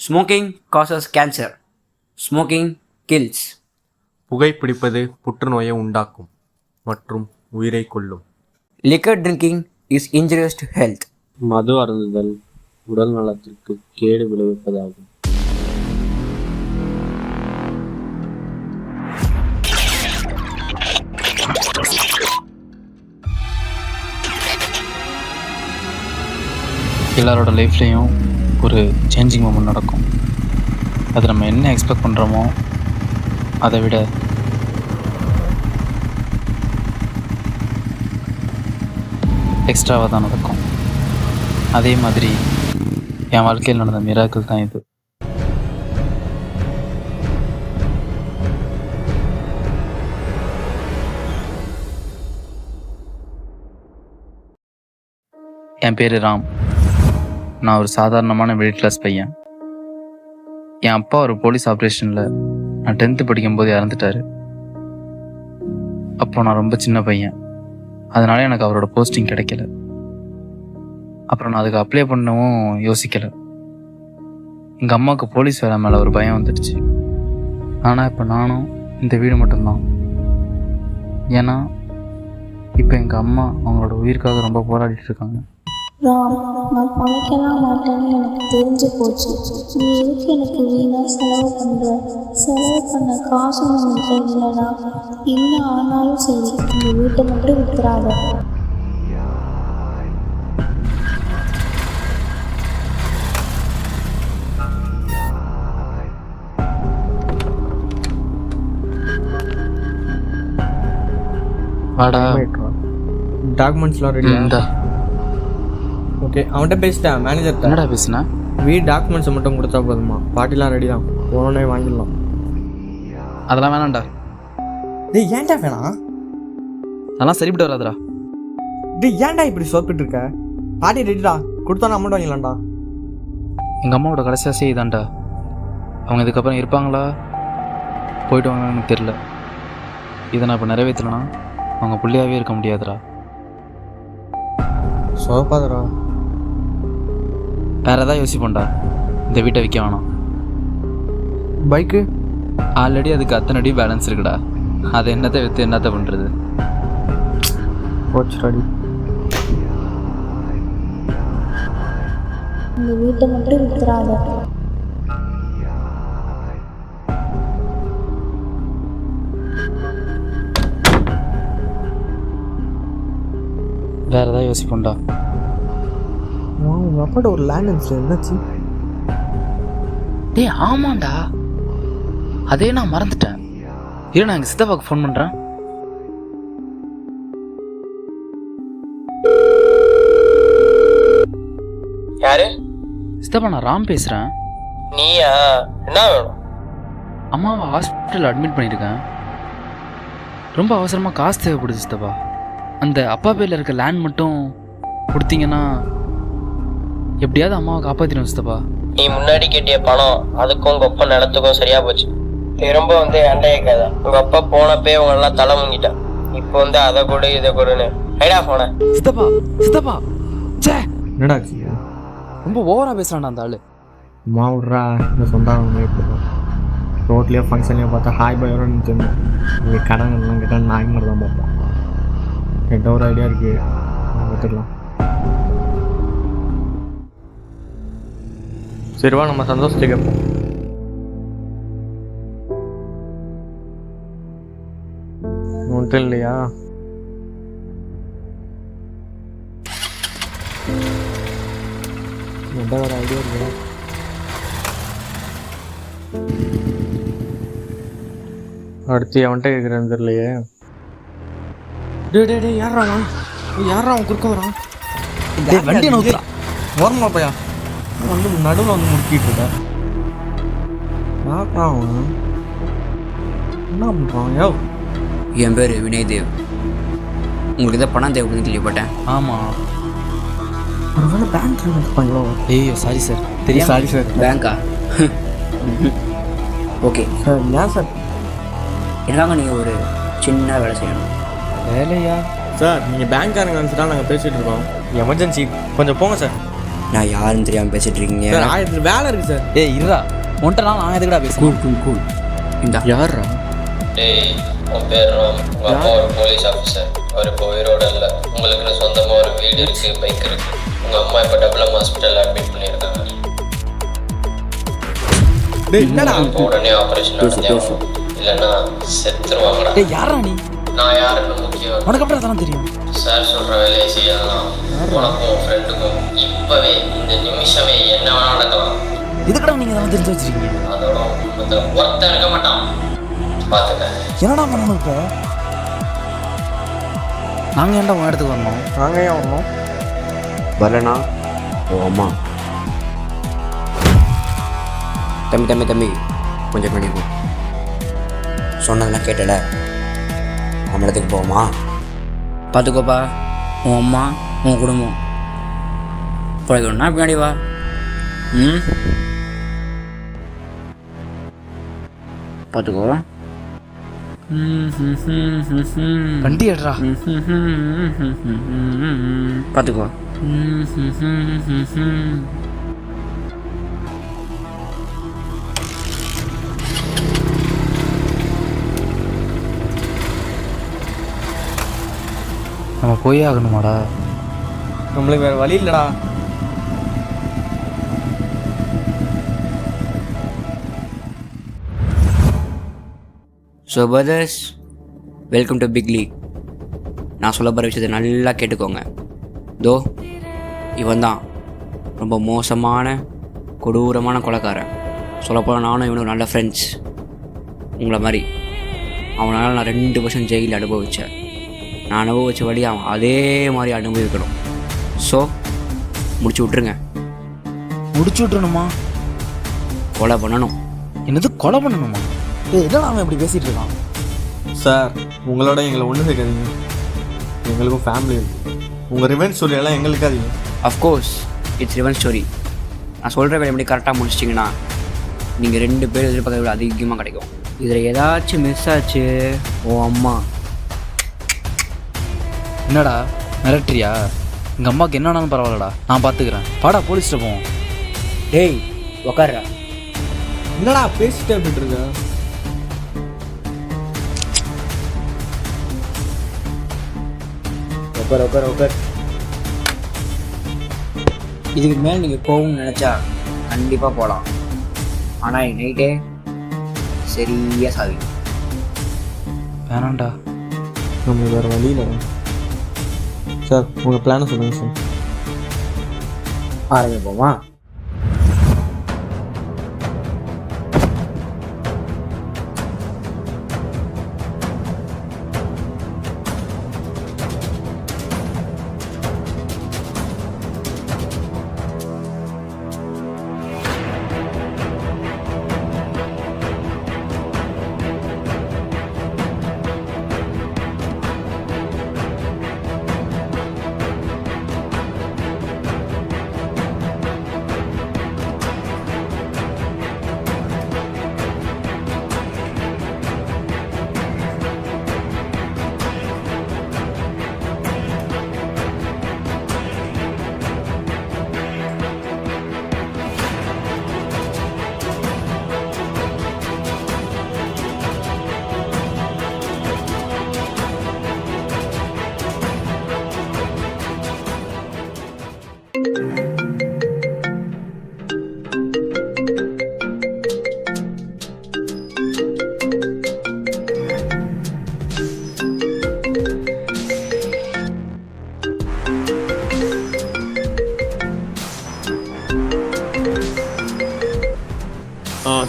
Smoking causes cancer. Smoking kills. புகைப்பிடிப்பது புற்றுநோயை உண்டாக்கும் மற்றும் உயிரை கொல்லும். Liquor drinking is injurious to health. மது அருந்துதல் உடல் நலத்திற்கு கேடு விளைவிப்பதாகும். எல்லாரோட லைஃப்லேயும் ஒரு சேஞ்சிங் மூமெண்ட் நடக்கும். அது நம்ம என்ன எக்ஸ்பெக்ட் பண்ணுறோமோ அதை விட எக்ஸ்ட்ராவாக தான் நடக்கும். அதே மாதிரி என் வாழ்க்கையில் நடந்த மிராக்கிள் தான் இது. என் பேர் ராம். நான் ஒரு சாதாரணமான மிடில் கிளாஸ் பையன். என் அப்பா ஒரு போலீஸ் ஆப்ரேஷனில் நான் 10th படிக்கும்போது இறந்துட்டார். அப்போ நான் ரொம்ப சின்ன பையன், அதனால எனக்கு அவரோட போஸ்டிங் கிடைக்கல. அப்புறம் நான் அதுக்கு அப்ளை பண்ணவும் யோசிக்கலை. எங்கள் அம்மாவுக்கு போலீஸ் வேலை மேலே ஒரு பயம் வந்துடுச்சு. ஆனால் இப்போ நானும் இந்த வீடு மட்டும்தான். ஏன்னா இப்போ எங்கள் அம்மா அவங்களோட உயிருக்காக ரொம்ப போராடிட்டு இருக்காங்க. ராம், நான் பழைக்கலாம் மாட்டேன்னு எனக்கு தெரிஞ்சு போச்சு. நீ எதுக்கு எனக்கு வீணாக செலவு பண்ண காசு நம்மகிட்ட இல்லைடா. என்ன ஆனாலும் சரி, இந்த வீட்டை மட்டும் விட்டுறாத. வாடா. டாக்குமெண்ட்ஸ்லாம் ரெடி. இந்தா. ஓகே, அவன்கிட்ட பேசிட்டேன் மேனேஜர். என்னடா பேசுனா? வீடு டாக்குமெண்ட்ஸை மட்டும் கொடுத்தா போதுமா? பார்ட்டிலாம் ரெடி தான், போனோடனே வாங்கிடலாம். அதெல்லாம் வேணாம்டா. டேய் ஏன்டா வேணாம்? அதெல்லாம் சரிப்பட்டு வராதுடா. டேய் ஏன்டா இப்படி சோப்பிட்டு இருக்க? பார்ட்டி ரெடிடா, கொடுத்தோன்னா அமௌண்ட் வாங்கிடலாம்டா. எங்கள் அம்மாவோட கடைசி ஆசை இதான்டா. அவங்க இதுக்கப்புறம் இருப்பாங்களா போயிட்டு வாங்கன்னு எனக்கு தெரில. இதை நான் இப்போ நிறைவேற்றலைன்னா அவங்க பிள்ளையாகவே இருக்க முடியாதுடா. சோப்பாதரா. வேறு எதாவது யோசிப்போம்டா. இந்த வீட்டை விற்க வேணாம். பைக்கு ஆல்ரெடி அதுக்கு அத்தனை அடி பேலன்ஸ் இருக்குடா. அதை என்னத்தை விற்று என்னத்தை பண்ணுறது? போச்சுடாடி. இந்த வீட்டை மட்டும் விட்டுறாத. வேறு எதாவது யோசிப்போம்டா. உங்கள் அப்பாட்ட ஒரு லேண்ட் இருந்துச்சு, என்னாச்சு? டேய் ஆமாண்டா, அதே நான் மறந்துட்டேன். இரு, நான் எங்கள் சித்தப்பாவுக்கு ஃபோன் பண்ணுறேன். யாரு? சித்தப்பா, நான் ராம் பேசுகிறேன். நீயா? என்ன வேணும்? அம்மாவை ஹாஸ்பிட்டலில் அட்மிட் பண்ணியிருக்கேன். ரொம்ப அவசரமாக காசு தேவைப்படுது சித்தப்பா. அந்த அப்பா பேரில் இருக்க லேண்ட் மட்டும் கொடுத்தீங்கன்னா எப்படியாவது அம்மாவை காப்பாற்றிடும் சித்தப்பா. நீ முன்னாடி கேட்டிய பணம் அதுக்கும் உங்க அப்பா நிலத்துக்கும் சரியா போச்சு. திரும்ப என்கிட்ட கேட்காத. உங்க அப்பா போனப்பே உங்க எல்லாம் தலை முங்கிட்டான். இப்போ அதை கொடு இதை கொடுன்னு ஐடா போன. சித்தப்பா சித்தப்பா, சே என்னடா ரொம்ப ஓவராக பேசுகிறான்டா அந்த ஆள். அம்மா விட்றா, இந்த சொந்தம் ரோட்லேயோ ஃபங்க்ஷன்லேயோ பார்த்தா ஹாய் பாய் வரோன்னு தெரியும். இங்கே கடங்கள்லாம் கேட்டால் நாய் மாதிரி தான் பார்ப்போம். என்கிட்ட ஒரு ஐடியா இருக்குது, பார்த்துக்கலாம். சரிவா, நம்ம சந்தோஷத்தை கேட்போம். ஒன்றும் இல்லையா? எந்த ஒரு ஐடியா இருக்கு? அடுத்து அவன்கிட்ட கேட்குறேன்னு தெரியலையே. டே யாரா அவன் குறுக்க வரான்? வண்டி நோக்குறா. ஓரமா பையா வந்து நடுவில் வந்து முறுக்கிட்டு இருக்க. அவன் என்ன பண்ணுறான்? யோ, என் பேர் வினய் தேவ். உங்களுக்கு எதாவது பணம் தேவைப்படுன்னு கேள்விப்பட்டேன். ஆமாம். ஒரு வேலை பேங்க் இருப்பாங்களோ? ஐயோ சாரி சார், தெரியும். Sorry sir. பேங்க்கா? Okay sir. ஏன் சார்? எனக்காக நீங்கள் ஒரு சின்ன வேலை செய்யணும். வேலையா? சார், நீங்கள் பேங்க்காரங்க நினச்சிட்டா நாங்கள் பேசிகிட்டு இருக்கோம். எமர்ஜென்சி, கொஞ்சம் போங்க சார். நான் யாருன்னு தெரியாமல் பேசிட்டு இருக்கீங்க. சார் 1000 வேலை இருக்குது சார். ஏய் இருடா, உன்ட்ட நான் எதுக்குடா பேசுறேன்? Cool cool cool. இந்த யாரா? டேய், உன் பேர் ராம். உங்கள் அப்பா ஒரு போலீஸ் ஆஃபீஸர். அவர் இப்போ உயிரோட இல்லை. உங்களுக்கு சொந்தமாக ஒரு வீடு இருக்குது, பைக் இருக்குது. உங்கள் அம்மா இப்போ டபுளம் ஹாஸ்பிட்டலில் அட்மிட் பண்ணியிருக்காங்க. டேய் என்னடா? இப்போ உடனே ஆப்ரேஷன் நடந்தே ஆகும். இல்லைன்னா செத்துருவாங்கடா. டேய் யாரா நீ? நான் யாருன்னு முக்கியம். உனக்கு அப்புறம் அதெல்லாம் தெரியும். சார் சொல்கிற வேலையை செய்யலாம். உனக்கும் உன் ஃப்ரெண்டுக்கும் இப்போவே இந்த நிமிஷமே என்ன வேணால் நடக்கலாம். இதுக்கடா நீங்கள் இதெல்லாம் தெரிஞ்சு வச்சிருக்கீங்க? அதோட குடும்பத்தில் ஒருத்தன் இருக்க மாட்டான். பார்த்துக்க. என்னடா பண்ணணும் இப்போ? நாங்கள் ஏன்டா உன் இடத்துக்கு வரணும்? நாங்கள் ஏன் வரணும்? வரலண்ணா. ஓ அம்மா. தம்பி தம்பி தம்பி கொஞ்சம் பண்ணிப்போ. சொன்னதெல்லாம் கேட்டல. நம்ம இடத்துக்கு போவோமா? பார்த்துக்கோப்பா, உன் அம்மா உன் குடும்பம் பிழைக்கணும்னா பின்னாடி வா. ம் பார்த்துக்கோ. வண்டி எடுறா. பார்த்துக்கோ. நம்ம போயே ஆகணுமாடா? நம்மளுக்கு வேறு வழி இல்லைடா. So brothers, welcome to big league. நான் சொல்ல போகிற விஷயத்தை நல்லா கேட்டுக்கோங்க. தோ இவன் தான் ரொம்ப மோசமான கொடூரமான கொலைக்காரன். சொல்லப்போனால் நானும் இவனும் நல்ல ஃப்ரெண்ட்ஸ். உங்களை மாதிரி அவனால் நான் 2 வருஷம் ஜெயிலில் அனுபவித்தேன். நான் அனுபவித்த வழி அவன் அதே மாதிரி அனுபவிக்கணும். ஸோ முடிச்சு விட்ருங்க. முடிச்சு விட்டுறணுமா? கொலை பண்ணணும். என்னது கொலை பண்ணணுமா? என்னடா அவன் இப்படி பேசிகிட்டு இருக்கான்? சார் உங்களோட எங்களை ஒன்று சேர்க்காதீங்க. எங்களுக்கும் ஃபேமிலி இருக்குது. உங்கள் ரிவென்ஸ் ஸ்டோரியெல்லாம் எங்களுக்கு அதிகம். Of course it's ரிவன் story. நான் சொல்கிற வேலை எப்படி கரெக்டாக முடிச்சிட்டிங்கன்னா நீங்கள் 2 பேர் எதிர்பார்க்கறத விட அதிகமாக கிடைக்கும். இதில் ஏதாச்சும் மிஸ் ஆச்சு ஓ அம்மா. என்னடா மிரட்டுறியா? எங்கள் அம்மாவுக்கு என்னன்னாலும் பரவாயில்லடா, நான் பார்த்துக்கிறேன். பாடா போலீஸ்கிட்ட போவோம். டேய் உக்கார்றா. என்னடா பேசிட்டே அப்படின்ட்டு இருக்க? உக்கார். இதுக்கு மேலே நீங்கள் போகணும்னு நினச்சா கண்டிப்பாக போகலாம். ஆனால் நைட்டே சரியாக சாவி. வேணாண்டா. நம்மளுக்கு வேறு வழி இல்லைடா. சார் உங்கள் பிளானை சொல்லுங்கள் சார். ஆரம்பிப்போமா?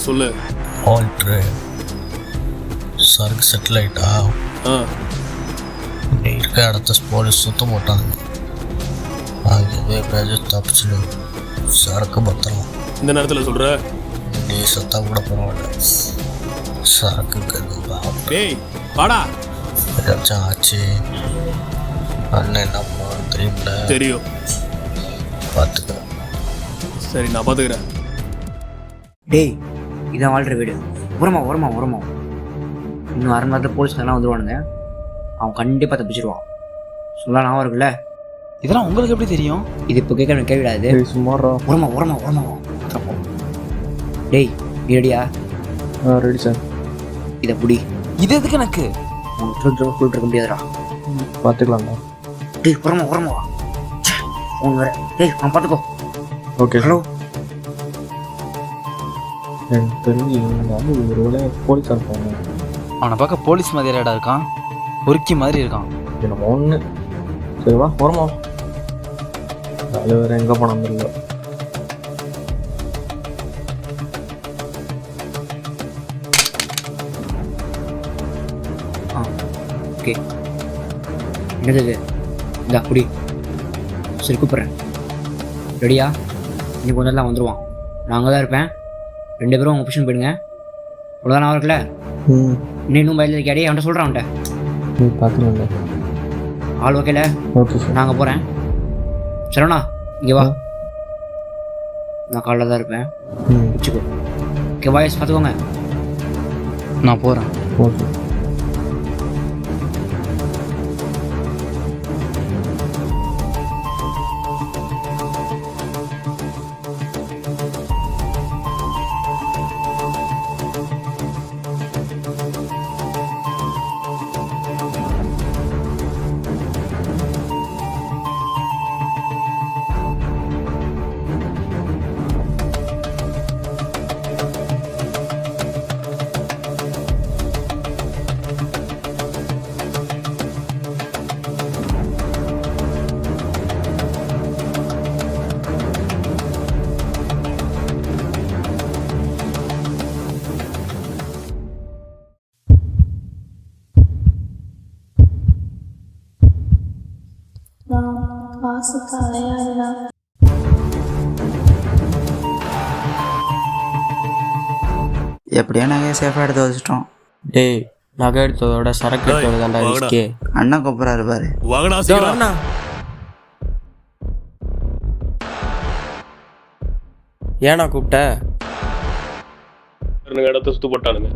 சொல்லு. ஆல்ட்ரு சரக்கு செட்டில் ஆகிட்டா? நீ இருக்க இடத்த போலீஸ் சுத்தம் போட்டாங்க. அங்கே எப்படியாச்சும் தப்பிச்சுடு. சரக்கு பத்திரம். இந்த நேரத்தில் சொல்கிற? நீ சத்தா கூட பரவாயில்ல. சரக்குக்கு டேய் வாடா. ஏதாச்சும் ஆச்சு அண்ணன் என்ன பண்ணுவான்னு தெரியும்ல? தெரியும். பார்த்துக்க. சரி நான் பார்த்துக்கிறேன். டேய் இதான் வாழ்கிற வீடு. உரமா இன்னும் 1/2 மணி நேரத்தில் போலீஸ்காரெல்லாம் வந்துடுவானுங்க. அவன் கண்டிப்பாக தப்பிச்சிடுவான். சொல்ல நான் இருக்குல்ல. இதெல்லாம் உங்களுக்கு எப்படி தெரியும்? இது இப்போ கேட்க கேள்விடாது. டேய் சும்மாடா. ஓரமா டேய் நீ ரெடியா? Ready sir. இதை புடி. இது எதுக்கு எனக்கு? உனக்கு சொல்லிட்டு இருக்க முடியாதுடா. பார்த்துக்கலாம்டா. டேய் ஓரமா வா. ஃபோன் வேற. டேய் நான் பார்த்துக்கோ. ஓகே. ஹலோ. எனக்கு தெரிஞ்சு ஒரு வேலை போலீஸாக இருப்பாங்க. அவனை பார்க்க போலீஸ் மாதிரி இடம் இருக்கான், பொறுக்கி மாதிரி இருக்கான். இது நம்ம ஒன்று. சரி வா ஓரமா. அது வேறு எங்கே போனான்னு தெரியல. ஓகே என்னது இது? இந்தா புடி. சரி கூப்பிட்றேன். ரெடியா? இன்னைக்கு கொஞ்சம் நேரம் வந்துடுவான். நான் அங்கே தான் இருப்பேன். 2 பேரும் உங்கள் பொசிஷன் போயிடுங்க. அவ்வளோதான் நான் இருக்குல்ல. இன்னும் பயில கேடி அவன்கிட்ட சொல்கிறேன். அவன்கிட்ட பார்த்துக்கலாம்டா. ஆள் ஓகேல? Okay sir. நான் அங்கே போகிறேன். சரவணா இங்கே வா. நான் காலைல தான் இருப்பேன். வச்சுக்கோ. ஓகே வாய்ஸ் பார்த்துக்கோங்க. நான் போகிறேன். ஓகே. நான் காசுக்கு அலையாடுடா. எப்படியோ நகையை சேஃபாக எடுத்து வச்சிட்டோம். டேய் நகை எடுத்ததோட சரக்கு எடுத்தது தான்டா ரிஸ்கே. அண்ணன் கூப்பிட்றாரு பாரு. வாங்கடா சீக்கிரம். ஏன்னா கூப்பிட்ட? இடத்த சுத்து போட்டானுங்க.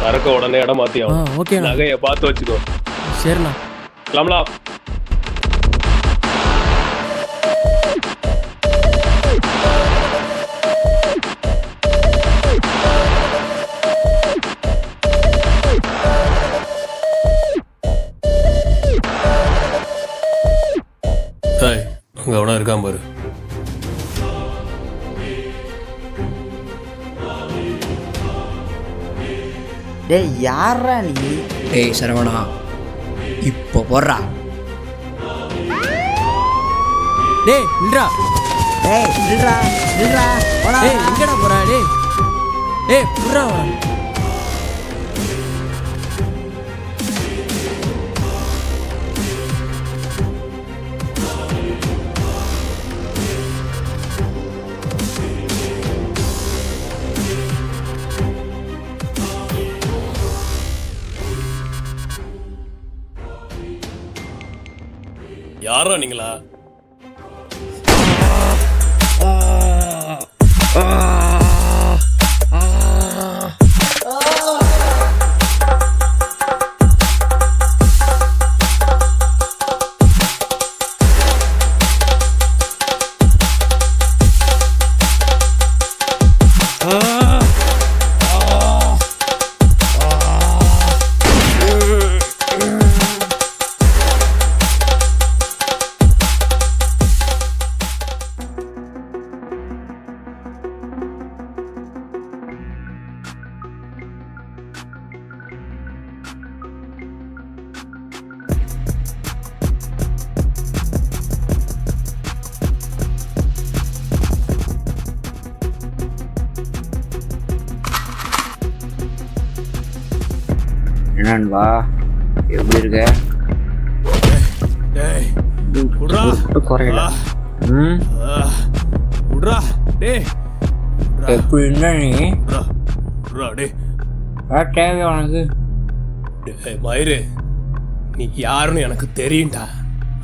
சரக்க உடனே இடம் மாத்தி ஆகும். ஓகே நகையை பார்த்து வச்சுக்கோ. சரிண்ணா. கிளம்பலாம். அங்கே எவனா இருக்கான் பாரு. டேய் யாரா நீ? டேய் சரவணா இப்போ போடுறா. டேய் நில்றா. டேய் நில்றா நில்றா. டேய் எங்கடா போறா? டேய் டேய் புர்றா. யாரா நீங்களா? என்னன்பா எப்படி இருக்க? டேய் விட்றா. குறையல. விட்றா. டேய் எப்படி இருந்தா நீ? விட்றா. டேய் தேவை உனக்கு? டேய் மயிறு, நீ யாருன்னு எனக்கு தெரியும்டா.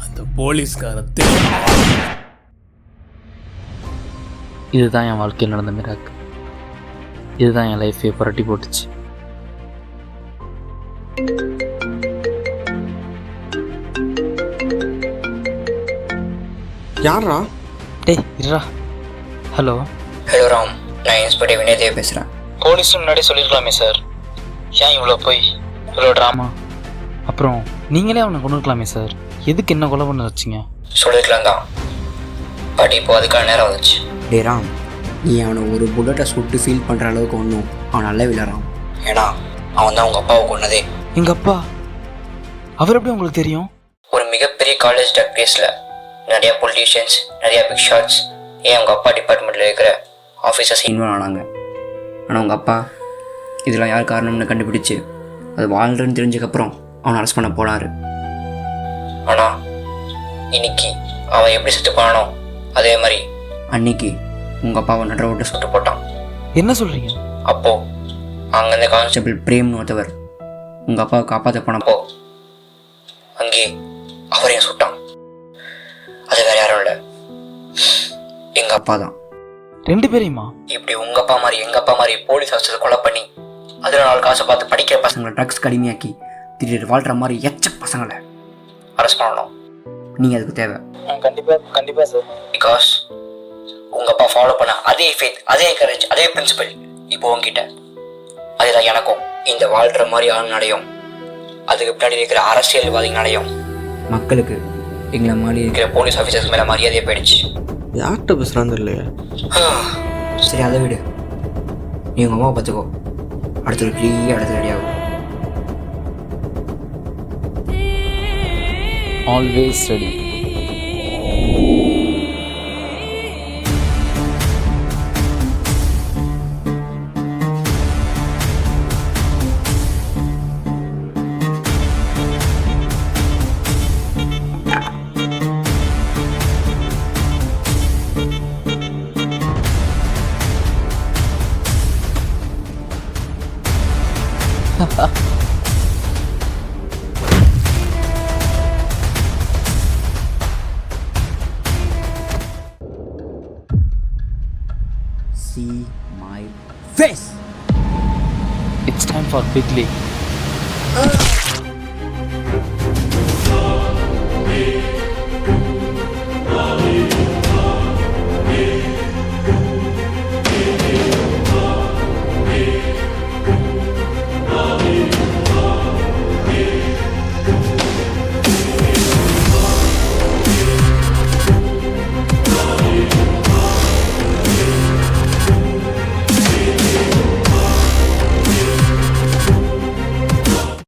அந்த போலீஸ்கார தெரியும். இதுதான் என் வாழ்க்கையில் நடந்த மிராக்கு. இதுதான் என் லைஃபையே புரட்டி போட்டுச்சு. யாரா? டேய் இருடா. ஹலோ ஹலோ ராம், நான் இன்ஸ்பெக்டர் வினயதேவ் பேசுகிறேன். போலீஸ் முன்னாடி சொல்லியிருக்கலாமே சார், ஏன் இவ்வளோ போய் இவ்வளோ ட்ராமா? அப்புறம் நீங்களே அவனை கொண்டு இருக்கலாமே சார், எதுக்கு என்ன கொலை பண்ண வச்சிங்க? சொல்லிருக்கலாம் தான், பட் இப்போ அதுக்கான நேரம் வந்துச்சு. டே ராம், நீ அவனை ஒரு புல்லட்டை சுட்டு ஃபீல் பண்ணுற அளவுக்கு ஒன்றும் அவன் நல்ல விளையாடுறான். ஏன்னா அவன் தான் உங்கள் அப்பாவை கொன்னதே. எங்கள் அப்பா? அவர் எப்படி உங்களுக்கு தெரியும்? ஒரு மிகப்பெரிய காலேஜ் டக் கேஸில் நிறையா பொலிட்டீஷியன்ஸ், நிறையா பிக் ஷாட்ஸ், ஏன் உங்கள் அப்பா டிபார்ட்மெண்ட்டில் இருக்கிற ஆஃபீஸர்ஸ் இன்வால்வ் ஆனாங்க. ஆனால் உங்கள் அப்பா இதெல்லாம் யார் காரணம்னு கண்டுபிடிச்சு அது வாழ்றன்னு தெரிஞ்சதுக்கப்புறம் அவனை அரெஸ்ட் பண்ண போனார். ஆனால் இன்னைக்கு அவன் எப்படி செத்து போனானோ அதே மாதிரி அன்னைக்கு உங்கள் அப்பாவை நடுற விட்டு சுட்டு போட்டான். என்ன சொல்கிறீங்க? அப்போது அங்கேருந்து கான்ஸ்டபிள் பிரேம்னு ஒருத்தவர் உங்கள் அப்பாவை காப்பாற்ற போனப்போ அங்கே அவரையும் சுட்டான். அது வேறு யாரும் இல்லை, எங்கள் அப்பா தான். 2 பேரையுமா? இப்படி உங்கள் அப்பா மாதிரி எங்கள் அப்பா மாதிரி போலீஸ் ஆஃபீஸரை கொலை பண்ணி அதில் 4 காசை பார்த்து படிக்கிற பசங்களை ட்ரக்ஸ் கடுமையாக்கி திடீர் வாழ்கிற மாதிரி எச்ச பசங்களை அரெஸ்ட் பண்ணணும். நீங்கள் அதுக்கு தேவை. கண்டிப்பாக சார். பிகாஸ் உங்கள் அப்பா ஃபாலோ பண்ண அதே ஃபேத், அதே கரேஜ், அதே பிரின்சிபல் இப்போ உங்ககிட்ட, அதுதான் எனக்கும் இந்த வாழ்கிற மாதிரி ஆளுநடையும் அதுக்கு பின்னாடி இருக்கிற அரசியல்வாதிகளாலையும் மக்களுக்கு எங்களை மாதிரி இருக்கிற போலீஸ் ஆஃபீஸர்ஸ் மேலே மரியாதையே போயிடுச்சு. யார்கிட்ட பேசுகிறான்னு இல்லையா? சரி அதை விடு, நீ உங்கள் அம்மாவை பார்த்துக்கோ, அடுத்த ஒரு பெரிய இடத்துல ரெடியாகும். Always ready. See my face. It's time for big league.